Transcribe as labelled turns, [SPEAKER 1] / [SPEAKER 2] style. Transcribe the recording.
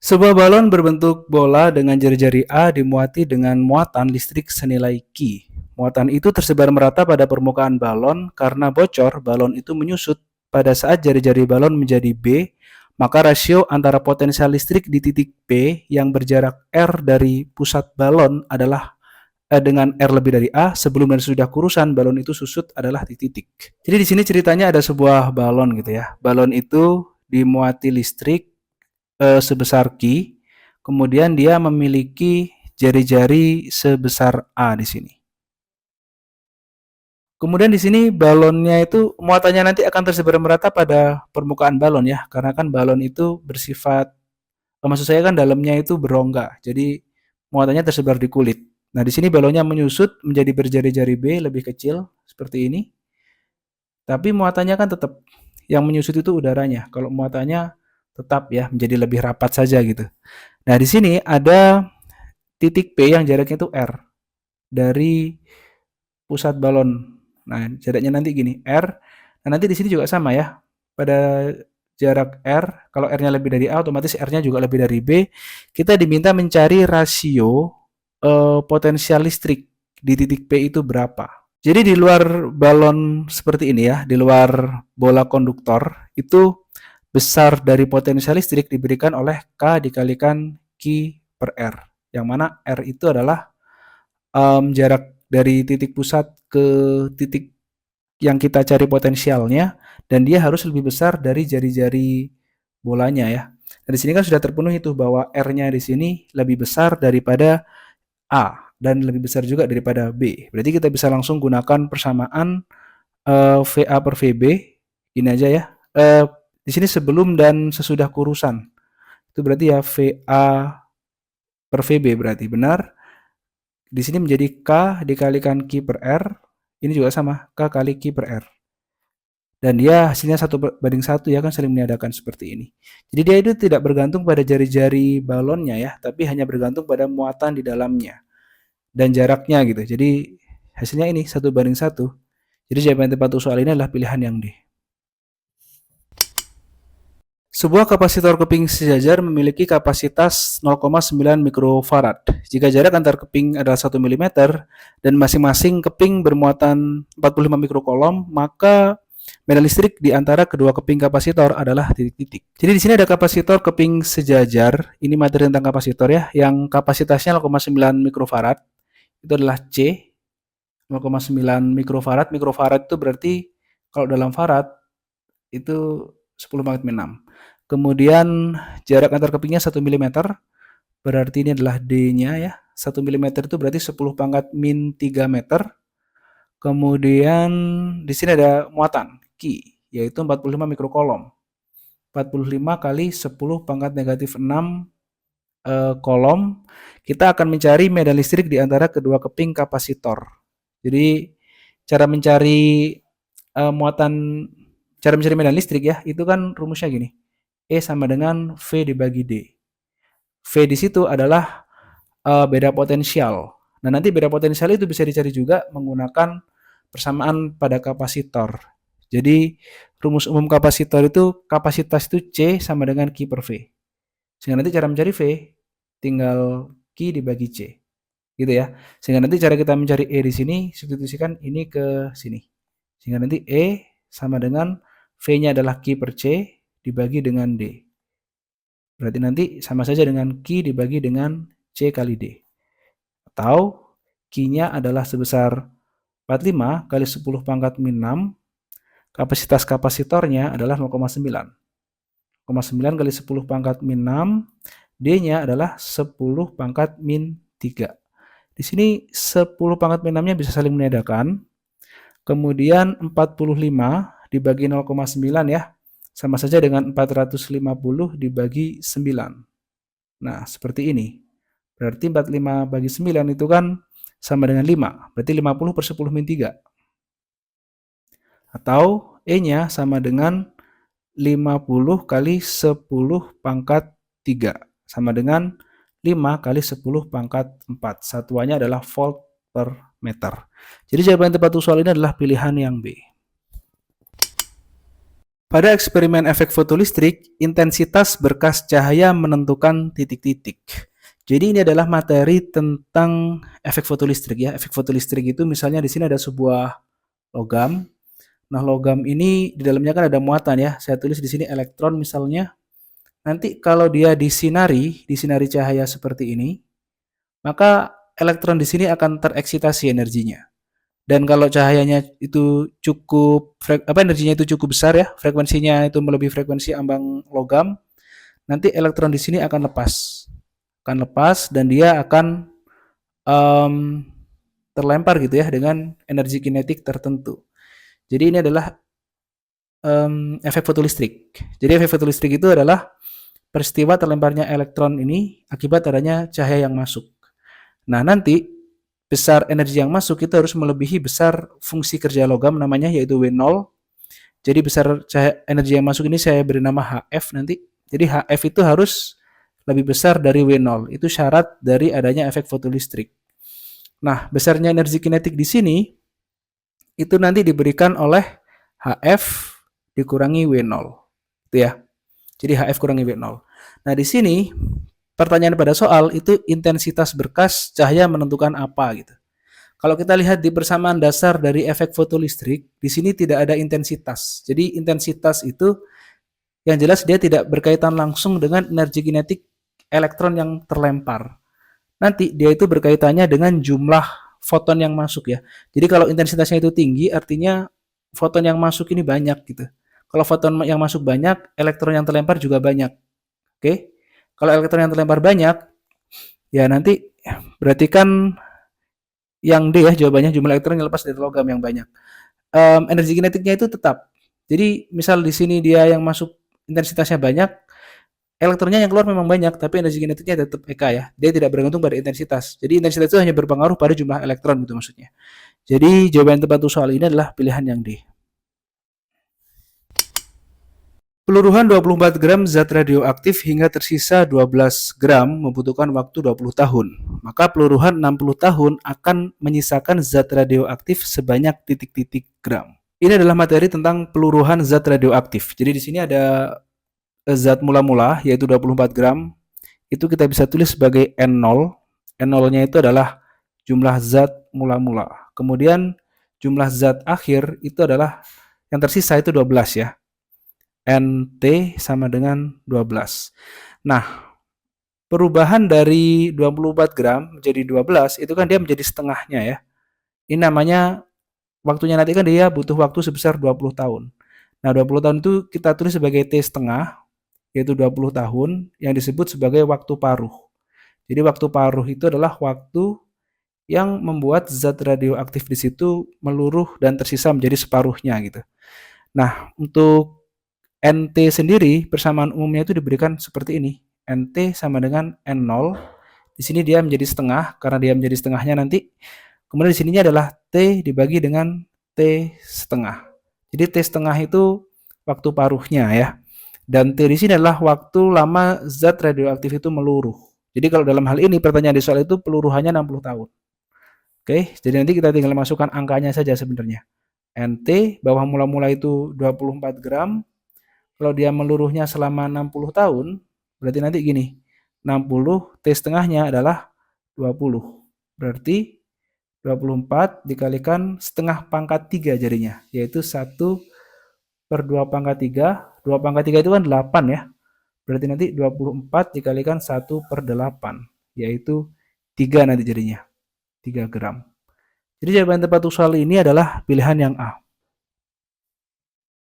[SPEAKER 1] Sebuah balon berbentuk bola dengan jari-jari A dimuati dengan muatan listrik senilai Q. Muatan itu tersebar merata pada permukaan balon. Karena bocor, balon itu menyusut. Pada saat jari-jari balon menjadi B, maka rasio antara potensial listrik di titik P yang berjarak R dari pusat balon adalah dengan R lebih dari A. Sebelum dan sesudah kurusan balon itu susut adalah di titik. Jadi di sini ceritanya ada sebuah balon gitu ya. Balon itu dimuati listrik sebesar Q, kemudian dia memiliki jari-jari sebesar A di sini. Kemudian di sini balonnya itu muatannya nanti akan tersebar merata pada permukaan balon ya, karena kan balon itu bersifat, maksud saya kan dalamnya itu berongga, jadi muatannya tersebar di kulit. Nah di sini balonnya menyusut menjadi berjari-jari B lebih kecil seperti ini, tapi muatannya kan tetap yang menyusut itu udaranya. Kalau muatannya tetap ya menjadi lebih rapat saja gitu. Nah di sini ada titik P yang jaraknya itu R dari pusat balon. Nah, jaraknya nanti gini, R. Nah, nanti di sini juga sama ya. Pada jarak R, kalau R-nya lebih dari A, otomatis R-nya juga lebih dari B. Kita diminta mencari rasio potensial listrik di titik P itu berapa. Jadi di luar balon seperti ini ya, di luar bola konduktor, itu besar dari potensial listrik diberikan oleh K dikalikan Q per R. Yang mana R itu adalah jarak dari titik pusat ke titik yang kita cari potensialnya, dan dia harus lebih besar dari jari-jari bolanya ya. Nah, di sini kan sudah terpenuhi itu bahwa R-nya di sini lebih besar daripada A dan lebih besar juga daripada B. Berarti kita bisa langsung gunakan persamaan VA per VB. Ini aja ya. Di sini sebelum dan sesudah kurusan. Itu berarti ya VA per VB berarti benar. Di sini menjadi K dikalikan Q per R. Ini juga sama, K kali Q per R. Dan dia hasilnya 1:1 ya kan, saling meniadakan seperti ini. Jadi dia itu tidak bergantung pada jari-jari balonnya ya, tapi hanya bergantung pada muatan di dalamnya dan jaraknya gitu. Jadi hasilnya ini 1:1. Jadi jawaban tepat untuk soal ini adalah pilihan yang D. Sebuah kapasitor keping sejajar memiliki kapasitas 0,9 mikrofarad. Jika jarak antar keping adalah 1 mm dan masing-masing keping bermuatan 45 mikrokolom, maka medan listrik di antara kedua keping kapasitor adalah titik-titik. Jadi di sini ada kapasitor keping sejajar. Ini materi tentang kapasitor ya, yang kapasitasnya 0,9 mikrofarad. Itu adalah C. 0,9 mikrofarad. Mikrofarad itu berarti kalau dalam farad itu 10 pangkat min 6. Kemudian jarak antar kepingnya 1 mm, berarti ini adalah D-nya ya. 1 mm itu berarti 10 pangkat min 3 meter. Kemudian di sini ada muatan Q, yaitu 45 mikrokolom. 45 kali 10 pangkat negatif 6 kolom. Kita akan mencari medan listrik di antara kedua keping kapasitor. Jadi cara mencari medan listrik ya, itu kan rumusnya gini. E sama dengan V dibagi D. V di situ adalah beda potensial. Nah, nanti beda potensial itu bisa dicari juga menggunakan persamaan pada kapasitor. Jadi, rumus umum kapasitor itu kapasitas itu C sama dengan Q per V. Sehingga nanti cara mencari V tinggal Q dibagi C. Gitu ya. Sehingga nanti cara kita mencari E di sini, substitusikan ini ke sini. Sehingga nanti E sama dengan V-nya adalah Q per C dibagi dengan D. Berarti nanti sama saja dengan Q dibagi dengan C kali D. Atau Q-nya adalah sebesar 45 kali 10 pangkat min 6. Kapasitas kapasitornya adalah 0,9. 0,9 kali 10 pangkat min 6. D-nya adalah 10 pangkat min 3. Di sini 10 pangkat min 6-nya bisa saling meniadakan. Kemudian 45 dibagi 0,9 ya. Sama saja dengan 450 dibagi 9. Nah, seperti ini. Berarti 45 bagi 9 itu kan sama dengan 5. Berarti 50 per 10 min 3. Atau E-nya sama dengan 50 kali 10 pangkat 3. Sama dengan 5 kali 10 pangkat 4. Satuannya adalah volt per meter. Jadi jawaban tepat untuk soal ini adalah pilihan yang B. Pada eksperimen efek fotolistrik, intensitas berkas cahaya menentukan titik-titik. Jadi ini adalah materi tentang efek fotolistrik ya. Efek fotolistrik itu misalnya di sini ada sebuah logam. Nah, logam ini di dalamnya kan ada muatan ya. Saya tulis di sini elektron misalnya. Nanti kalau dia disinari cahaya seperti ini, maka elektron di sini akan tereksitasi energinya. Dan kalau cahayanya itu energinya itu cukup besar ya, frekuensinya itu melebihi frekuensi ambang logam, nanti elektron di sini akan lepas dan dia akan um, terlempar gitu ya dengan energi kinetik tertentu. Jadi ini adalah efek fotolistrik. Jadi efek fotolistrik itu adalah peristiwa terlemparnya elektron ini akibat adanya cahaya yang masuk. Nah, nanti besar energi yang masuk itu harus melebihi besar fungsi kerja logam namanya yaitu W0. Jadi besar energi yang masuk ini saya beri nama HF nanti. Jadi HF itu harus lebih besar dari W0. Itu syarat dari adanya efek fotolistrik. Nah, besarnya energi kinetik di sini itu nanti diberikan oleh HF dikurangi W0. Itu ya. Jadi HF kurangi W0. Nah, di sini pertanyaan pada soal itu intensitas berkas cahaya menentukan apa gitu. Kalau kita lihat di persamaan dasar dari efek fotolistrik, di sini tidak ada intensitas. Jadi intensitas itu yang jelas dia tidak berkaitan langsung dengan energi kinetik elektron yang terlempar. Nanti dia itu berkaitannya dengan jumlah foton yang masuk ya. Jadi kalau intensitasnya itu tinggi, artinya foton yang masuk ini banyak gitu. Kalau foton yang masuk banyak, elektron yang terlempar juga banyak. Oke? Kalau elektron yang terlempar banyak, ya nanti berarti kan yang D ya jawabannya jumlah elektron yang lepas dari logam yang banyak. Energi kinetiknya itu tetap. Jadi misal di sini dia yang masuk intensitasnya banyak, elektronnya yang keluar memang banyak, tapi energi kinetiknya tetap EK ya. Dia tidak bergantung pada intensitas. Jadi intensitas itu hanya berpengaruh pada jumlah elektron gitu maksudnya. Jadi jawaban tepat untuk soal ini adalah pilihan yang D. Peluruhan 24 gram zat radioaktif hingga tersisa 12 gram membutuhkan waktu 20 tahun. Maka peluruhan 60 tahun akan menyisakan zat radioaktif sebanyak titik-titik gram. Ini adalah materi tentang peluruhan zat radioaktif. Jadi di sini ada zat mula-mula yaitu 24 gram. Itu kita bisa tulis sebagai N0. N0-nya itu adalah jumlah zat mula-mula. Kemudian jumlah zat akhir itu adalah yang tersisa itu 12 ya. NT sama dengan 12. Nah, perubahan dari 24 gram menjadi 12 itu kan dia menjadi setengahnya ya. Ini namanya waktunya nanti kan dia butuh waktu sebesar 20 tahun. Nah, 20 tahun itu kita tulis sebagai T setengah, yaitu 20 tahun yang disebut sebagai waktu paruh. Jadi waktu paruh itu adalah waktu yang membuat zat radioaktif di situ meluruh dan tersisa menjadi separuhnya gitu. Nah, untuk NT sendiri persamaan umumnya itu diberikan seperti ini. NT sama dengan N0. Di sini dia menjadi setengah karena dia menjadi setengahnya nanti. Kemudian di sininya adalah T dibagi dengan T setengah. Jadi T setengah itu waktu paruhnya ya. Dan T di sini adalah waktu lama zat radioaktif itu meluruh. Jadi kalau dalam hal ini pertanyaan di soal itu peluruhannya 60 tahun. Oke, jadi nanti kita tinggal masukkan angkanya saja sebenarnya. NT bawah mula-mula itu 24 gram. Kalau dia meluruhnya selama 60 tahun, berarti nanti gini, 60 T setengahnya adalah 20. Berarti 24 dikalikan setengah pangkat 3 jadinya, yaitu 1 per 2 pangkat 3. 2 pangkat 3 itu kan 8 ya. Berarti nanti 24 dikalikan 1 per 8, yaitu 3 nanti jadinya, 3 gram. Jadi jawaban tepat untuk soal ini adalah pilihan yang A.